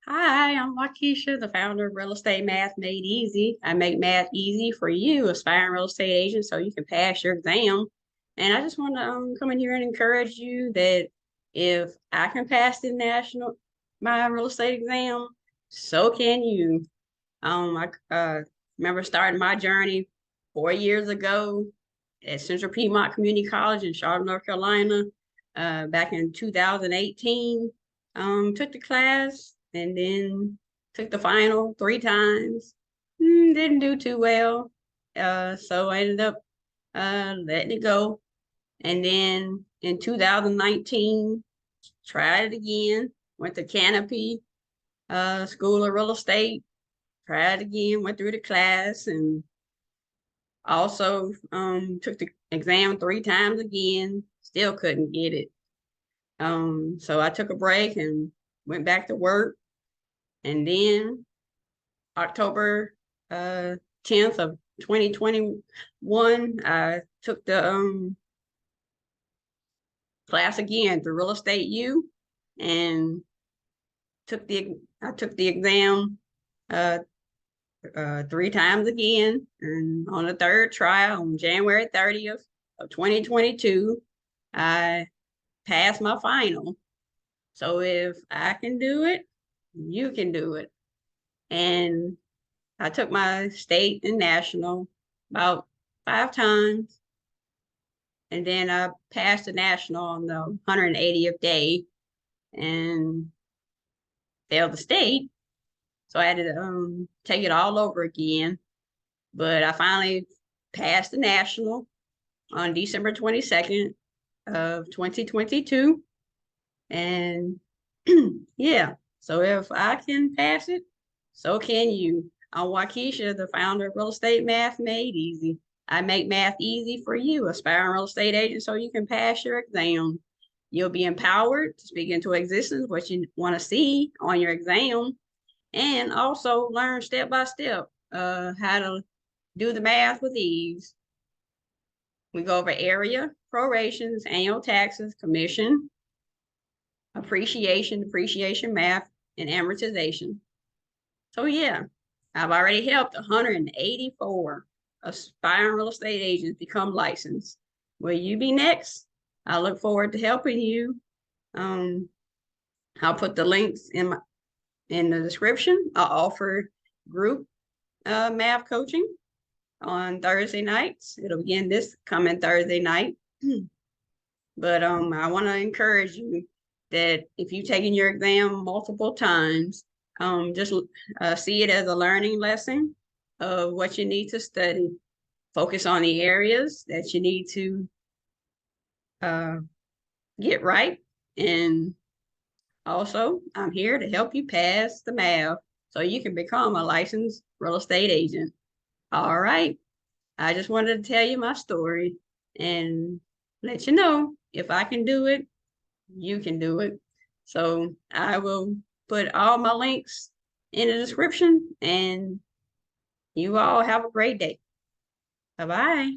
Hi, I'm Waukesha, the founder of Real Estate Math Made Easy. I make math easy for you, aspiring real estate agent, so you can pass your exam. And I just want to come in here and encourage you that if I can pass my real estate exam, so can you. I remember starting my journey 4 years ago at Central Piedmont Community College in Charlotte, North Carolina, back in 2018. Took the class and then took the final 3 times. Didn't do too well. So I ended up letting it go. And then in 2019, tried it again, went to Canopy School of Real Estate, tried again, went through the class, and also took the exam 3 times again, still couldn't get it. So I took a break and went back to work. And then October 10th of 2021, I took the class again, the Real Estate U, and I took the exam 3 times again. And on the third try on January 30th of 2022, I passed my final. So if I can do it, you can do it. And I took my state and national about 5 times. And then I passed the national on the 180th day and failed the state. So I had to take it all over again. But I finally passed the national on December 22nd of 2022. And yeah, so if I can pass it, so can you. I'm Waukesha, the founder of Real Estate Math Made Easy. I make math easy for you, aspiring real estate agent, so you can pass your exam. You'll be empowered to speak into existence what you want to see on your exam, and also learn step by step how to do the math with ease. We go over area, prorations, annual taxes, commission, appreciation, depreciation math, and amortization. So yeah, I've already helped 184 aspiring real estate agents become licensed. Will you be next? I look forward to helping you. I'll put the links in the description. I'll offer group math coaching on Thursday nights. It'll begin this coming Thursday night. But I want to encourage you that if you've taken your exam multiple times, just see it as a learning lesson of what you need to study. Focus on the areas that you need to get right. And also, I'm here to help you pass the math so you can become a licensed real estate agent. All right. I just wanted to tell you my story and let you know if I can do it, you can do it. So I will put all my links in the description, and you all have a great day. Bye-bye.